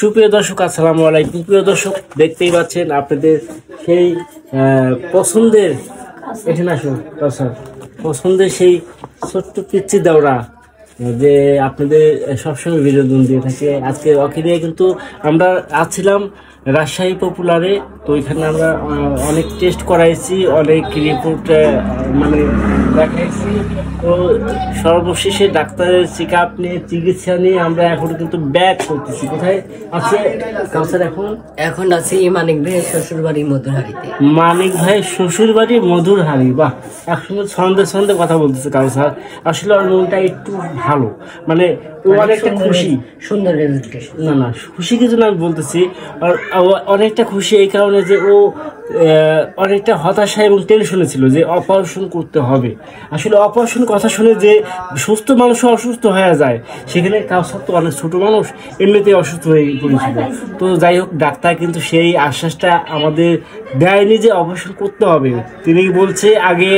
সুপ্রিয় দর্শক, আসসালামু আলাইকুম। প্রিয় দর্শক, দেখতেই পাচ্ছেন আপনাদের সেই পছন্দের এখানে আসুন পছন্দের সেই ছোট্ট পিচ্চি দাওরা যে আপনাদের সবসময় বিনোদন দিয়ে থাকে। আজকে ওকে নিয়ে কিন্তু আমরা আসছিলাম রাজশাহী পপুলারে। তো এখানে আমরা অনেক টেস্ট করাইছি, অনেক রিপোর্ট মানে দেখাইছি। তো সর্বশেষে ডাক্তারের চেক আপ নিয়ে চিকিৎসা নিয়ে আমরা এখন কিন্তু ব্যাক করতেছি। কোথায় আছে কাউসার? এখন আছি মানিক ভাইয়ের শ্বশুর বাড়ি মধুরহারিতে। মানিক ভাইয়ের শ্বশুর বাড়ি মধুরহারি। বাহ, একসঙ্গে ছন্দে ছন্দে কথা বলতেছে কাউসার। আসলে ওর মনটা একটু ভালো, মানে ও অনেকটা খুশি। সুন্দর না খুশি কিছু না, আমি বলতেছি অনেকটা খুশি এই কারণে যে ও অনেকটা হতাশা এবং টেনশনে ছিল যে অপারেশন করতে হবে। আসলে অপারেশন কথা শুনে যে সুস্থ মানুষও অসুস্থ হয়ে যায়, সেখানে কাউসার তো অনেক ছোট মানুষ, এমনিতেই অসুস্থ হয়ে পড়েছিল। তো যাই হোক, ডাক্তার কিন্তু সেই আশ্বাসটা আমাদের দেয়নি যে অপারেশন করতে হবে। তিনি বলছে আগে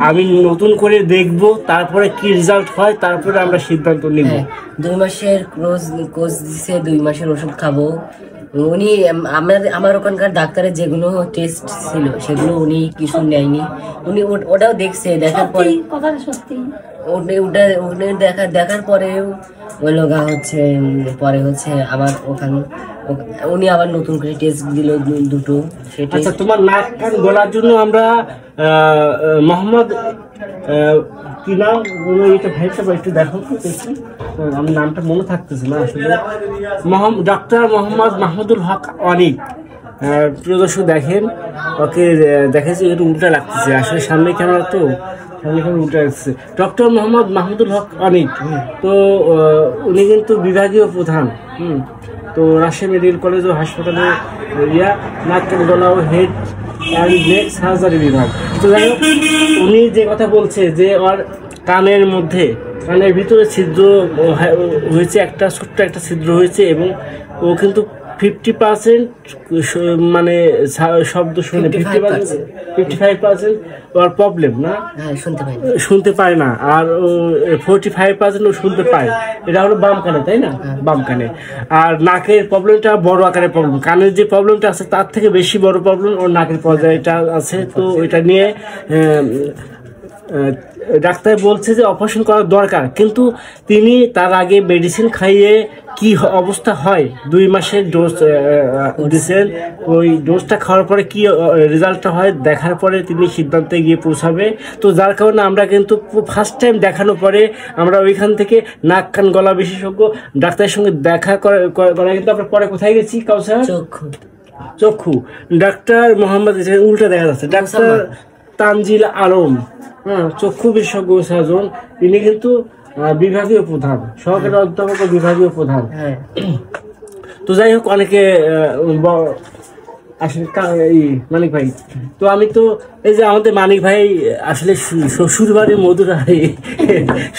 আমি নতুন করে দেখব, তারপরে কি রেজাল্ট হয় তারপরে আমরা সিদ্ধান্ত নিব। 2 মাসের কোর্স দিছে, 2 মাসের ওষুধ খাবো। উনি আমার ওখানকার ডাক্তারের যেগুলো টেস্ট ছিল সেগুলো উনি কিছু নেয়নি। উনি ওটাও দেখছে, দেখার পরে দেখার পরেও আবার উনি আবার নতুন করে টেস্ট দিল দুটো। আচ্ছা, তোমার নাক কান গলার জন্য আমরা মোহাম্মদ কি নাম এটা ভাইটা একটু দেখো তো দেখি, আমি নামটা মনে থাকতেছে না আসলে। ডক্টর মোহাম্মদ মাহমুদুল হক অনিক। প্রিয় দর্শক দেখেন, ওকে দেখেছি একটু উল্টা লাগতেছে, আসলে সামনে ক্যামেরা তো উল্টা লাগছে। ডক্টর মোহাম্মদ মাহমুদুল হক অনিক, তো উনি কিন্তু বিভাগীয় প্রধান। তো রাজশাহী মেডিকেল কলেজ ও হাসপাতালে নাক কান গলা ও হেড অ্যান্ড নেক সার্জারি বিভাগ। তো যাই হোক, উনি যে কথা বলছে যে ওর কানের ভিতরে ছিদ্র হয়েছে, একটা ছোট্ট একটা ছিদ্র হয়েছে, এবং ও কিন্তু 50% মানে শব্দ শুনে 55% ওর প্রবলেম না, শুনতে পায় না, আর 45% ও শুনতে পায়। এটা হলো বাম কানে, তাই না? বাম কানে। আর নাকের প্রবলেমটা বড় আকারের প্রবলেম, কানের যে প্রবলেমটা আছে তার থেকে বেশি বড় প্রবলেম ওর নাকের পর্যায়টা আছে। তো এটা নিয়ে ডাক্তার বলছে যে অপারেশন করার দরকার, কিন্তু তিনি তার আগে মেডিসিন খাইয়ে কি অবস্থা হয়, 2 মাসের ডোজ দিচ্ছেন, ওই ডোজটা খাওয়ার পরে কি রেজাল্টটা হয় দেখার পরে তিনি সিদ্ধান্তে গিয়ে পৌঁছাবে। তো যার কারণে আমরা কিন্তু ফার্স্ট টাইম দেখানোর পরে আমরা ওইখান থেকে নাক কান গলা বিশেষজ্ঞ ডাক্তারের সঙ্গে দেখা করা কিন্তু আমরা পরে কোথায় গেছি কাউসার? চক্ষু ডাক্তার মোহাম্মদ, উল্টা দেখা যাচ্ছে, ডাক্তার তানজিল আলম, চক্ষু বিশেষজ্ঞ সার্জন। তিনি কিন্তু বিভাগীয় প্রধান, সহকারী অধ্যাপক ও বিভাগীয় প্রধান। তো যাই হোক, অনেকে আসলে মানিক ভাই, তো আমি তো এই যে আমাদের মানিক ভাই আসলে শ্বশুর বাড়ি মধুরহারি,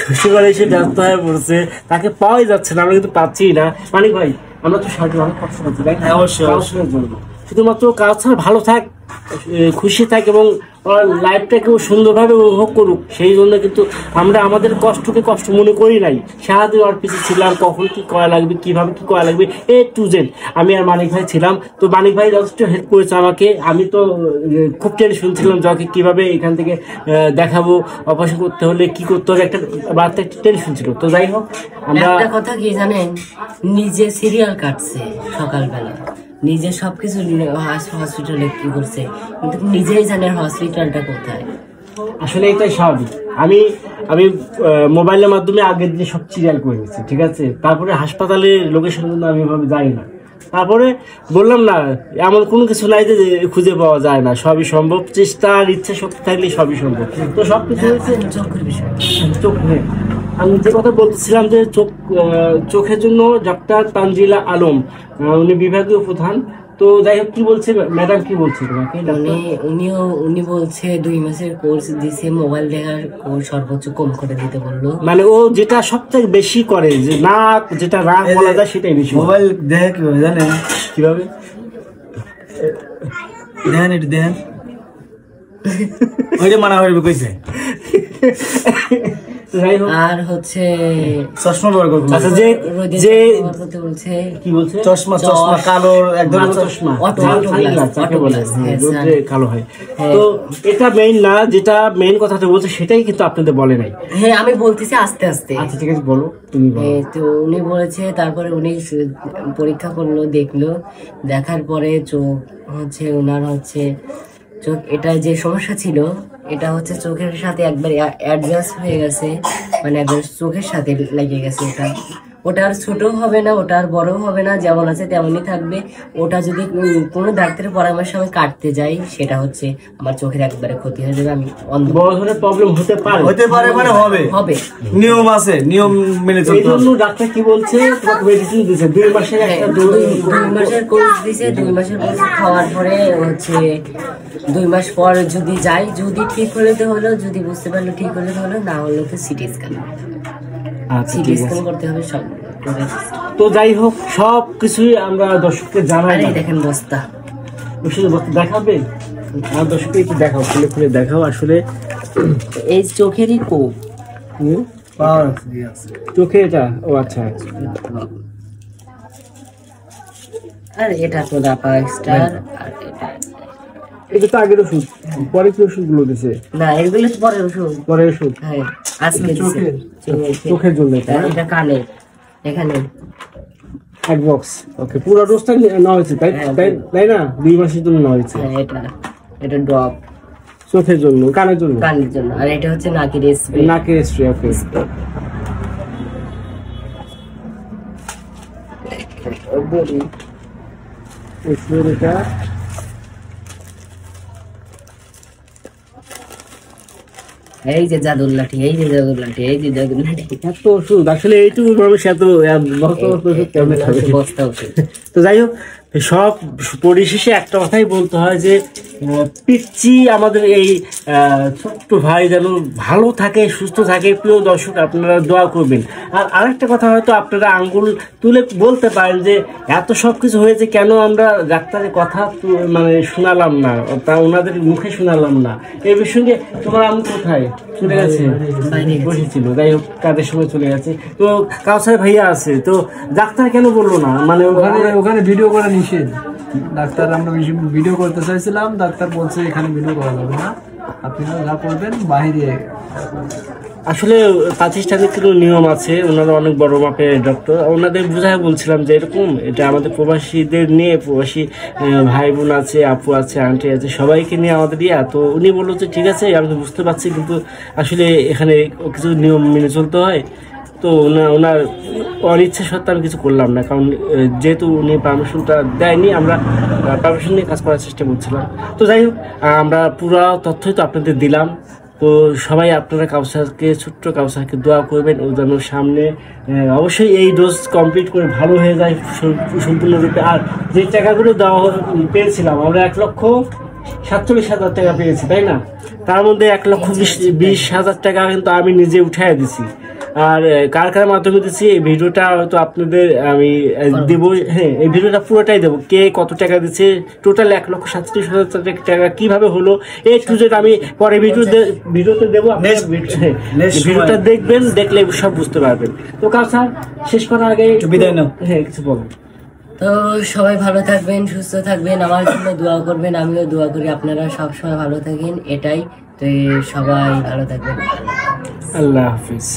শ্বশুর বাড়ি এসে ব্যস্ত হয়ে পড়ছে, তাকে পাওয়াই যাচ্ছে না, আমরা কিন্তু পাচ্ছি না। মানিক ভাই, আমরা তো সাহায্য অনেক কষ্ট করছি, তাই অবশ্যই শুধুমাত্র কাউসার ভালো থাক, খুশি থাক এবং লাইফটাকে সুন্দরভাবে উপভোগ করুক, সেই জন্য কিন্তু আমরা আমাদের কষ্টকে কষ্ট মনে করি নাই। সারাদিন ওর পিছিয়ে ছিলাম, কখন কি করা লাগবে, কিভাবে কি করা লাগবে, A to Z আমি আর মানিক ভাই ছিলাম। তো মানিক ভাই যথেষ্ট হেল্প করেছে আমাকে। আমি তো খুব টেনশন ছিলাম যে ওকে কীভাবে এখান থেকে দেখাবো, অপারেশন করতে হলে কি করতে হবে, একটা বাড়তে একটা টেনশন ছিল। তো যাই হোক, আমরা একটা কথা কি জানেন, নিজে সিরিয়াল কাটছে সকালবেলা, নিজে সবকিছু হসপিটালে কি করছে, কিন্তু নিজেই জানে হসপিটালটা কোথায়। আসলে এটাই স্বাভাবিক। আমি মোবাইলের মাধ্যমে আগের দিন সব সিরিয়াল করে নিচ্ছি, ঠিক আছে। তারপরে হাসপাতালের লোকেশন কিন্তু আমি এভাবে যাই না। তারপরে বললাম না, এমন কোনো কিছু নাই যে খুঁজে পাওয়া যায় না, সবই সম্ভব, চেষ্টা আর ইচ্ছা শক্তি থাকলে সবই সম্ভব। তো সবকিছু হয়েছে চোখের বিষয়। আমি যে কথা বলতেছিলাম যে চোখের জন্য ডাক্তার তানজিলা আলম, উনি বিভাগীয় প্রধান। তো যাই হোক, কি বলছে ম্যাডাম, কি বলছে তোমাকে? উনি বলছে 2 মাসের কোর্স দিছে, মোবাইল দেখার কোর্স সর্বোচ্চ কম করে দিতে বললো। মানে ও যেটা সবথেকে বেশি করে, যে নাক যেটা রাগ বলা যায় সেটাই বেশি। মোবাইল দেখে কিভাবে জানেন? কিভাবে দেখেন, একটু দেখেন, ওইটা মানা হইবে কইছে। যাই হোক, আর হচ্ছে চশমা ব্যবহার করবো। আচ্ছা যে রোদে যে ব্যবহার করতে বলছে। কি বলছে, চশমা কালো এক ধরনের চশমা অটো সানগ্লাস যাকে বলে, গ্লাস, হ্যাঁ, রোদে কালো হয়। হ্যাঁ। তো এটা মেইন না, যেটা মেইন কথাটা বলছে সেটাই কিন্তু আপনাদের বলে নাই। হ্যাঁ আমি বলতেছি আস্তে আস্তে। আচ্ছা ঠিক আছে, বলো তুমি বলো। তো উনি বলেছে, তারপরে উনি পরীক্ষা করলো, দেখলো, দেখার পরে চোখ হচ্ছে ওনার হচ্ছে চোখ, এটা যে সমস্যা ছিল এটা হচ্ছে চোখের সাথে একবার অ্যাডজাস্ট হয়ে গেছে, মানে একবার চোখের সাথে লেগে গেছে। ওটা আর ছোট হবে না, ওটা আর বড় হবে না, যেমন আছে তেমনই থাকবে। ওটা যদি কোনো ডাক্তারের পরামর্শে আমি কাটতে যাই, সেটা হচ্ছে আমার চোখের একবারে ক্ষতি হয়ে যাবে, আমি অন্ধ বড় ধরনের প্রবলেম হতে পারে, মানে হবে নিয়ম আছে, নিয়ম মেনে এই চলতে হবে। জন্য ডাক্তার কি বলছে, তোমাকে মেডিসিন দিয়েছে 2 মাসের একটা দুই মাসের কোর্স দিছে। 2 মাসের কোর্স খাওয়ার পরে হচ্ছে 2 মাস পর যদি যাই, যদি ঠিক হলে তো হলো, যদি বুঝতে পারলো ঠিক হলে তো হলো, না হলে তো সিটি স্ক্যান, আচ্ছা সিটি ঠিক আছে। স্ক্যান করতে হবে সব করে। তো যাই হোক, সব কিছুই আমরা দর্শককে জানাই। আরে দেখেন বস্তা, ওষুধের বস্তা দেখাবে, আমার দর্শককে একটু দেখাও, খুলে খুলে দেখাও। আসলে এই চোখেরই কোপ, পাওয়ার আছে, ইয়ে আছে। চোখে এটা, ও আচ্ছা আচ্ছা। আর এটা তো রাপা স্টার, আর এটা তো আগের ওষুধ, পরে কি ওষুধ গুলো দিছে? না এগুলো তো পরে ওষুধ। পরে ওষুধ হ্যাঁ আজকে দিছে। চোখের জন্য এটা আর এটা কানে, এখানে এক বক্স। ওকে, পুরো ডোজটা নেওয়া হয়েছে তাই হ্যাঁ। তাই তাই না? 2 মাসের জন্য নেওয়া হয়েছে, হ্যাঁ, এটা ড্রপ চোখের জন্য, কানের জন্য, কানের জন্য, আর এটা হচ্ছে নাকের স্প্রে। নাকের স্প্রে। ওকে, এটা এই যে জাদুর লাঠি, এই যে জাদুর লাঠি, এই যে জাদুর লাঠি, এত ওষুধ, আসলে এইটুকু মানুষ এত বস্তা বস্তা ওষুধ কেমনে খাবে? বস্তা ওষুধ। তো যাই হোক, সব পরিশেষে একটা কথাই বলতে হয় যে পিচ্চি আমাদের এই ছোট্ট ভাই যেন ভালো থাকে, সুস্থ থাকে। প্রিয় দর্শক, আপনারা দোয়া করবেন। আর আরেকটা কথা, হয়তো আপনারা আঙ্গুল তুলে বলতে পারেন যে এত সব কিছু হয়েছে, কেন আমরা ডাক্তারের কথা মানে শোনালাম না, তা ওনাদের মুখে শোনালাম না। এই বিষয়ে তোমার আম্মু কোথায় চলে গেছে? বসেছিল, যাই হোক কাজের সময় চলে গেছে। তো কাউসার ভাইয়া আছে, তো ডাক্তার কেন বললো না? মানে ওখানে ভিডিও করা নিষেধ। ডাক্তার, আমরা ভিডিও করতে চাইছিলাম, ডাক্তার বলছে এখানে ভিডিও করা যাবে না, আপনারা যা করবেন বাইরে। আসলে প্রাতিষ্ঠানিক কিছু নিয়ম আছে, ওনারা অনেক বড় মাপের ডক্টর, ওনাদের বুঝায় বলছিলাম যে এরকম, এটা আমাদের প্রবাসীদের নিয়ে, প্রবাসী ভাই বোন আছে, আপু আছে, আন্টি আছে, সবাইকে নিয়ে আমাদের ইয়া। তো উনি বললো যে ঠিক আছে, আমি তো বুঝতে পারছি, কিন্তু আসলে এখানে কিছু নিয়ম মেনে চলতে হয়। তো ওনার অনিচ্ছা সত্ত্বে আমি কিছু করলাম না, কারণ যেহেতু উনি পারমিশনটা দেয়নি, আমরা পারমিশন নিয়ে কাজ করার চেষ্টা করছিলাম। তো যাই হোক, আমরা পুরো তথ্যই তো আপনাদের দিলাম। তো সবাই আপনারা কাউসারকে, ছোট্ট কাউসারকে দোয়া করবেন, ও যেন সামনে অবশ্যই এই ডোজ কমপ্লিট করে ভালো হয়ে যায় সম্পূর্ণরূপে। আর যে টাকাগুলো দেওয়া পেয়েছিলাম, আমরা 1,47,000 টাকা পেয়েছি, তাই না? তার মধ্যে 1,20,000 টাকা কিন্তু আমি নিজে উঠাই দিছি। আর কার কার মাধ্যমে দিচ্ছি, এই ভিডিওটা হয়তো আপনাদের আমি দেবো। হ্যাঁ, এই ভিডিওটা পুরোটাই দেবো, কে কত টাকা দিচ্ছে, টোটাল 1,37,000 টাকা কিভাবে হলো, এই টু জেড আমি পরে ভিডিওতে দেবো। ভিডিওটা দেখবেন, দেখলে সব বুঝতে পারবেন। তো কাউসার, শেষ করার আগে বিদায় নাও। হ্যাঁ, কিছু বলুন। তো সবাই ভালো থাকবেন, সুস্থ থাকবেন, আমার জন্য দোয়া করবেন, আমিও দোয়া করি আপনারা সবসময় ভালো থাকেন, এটাই। তো সবাই ভালো থাকবেন। আল্লাহ হাফিজ।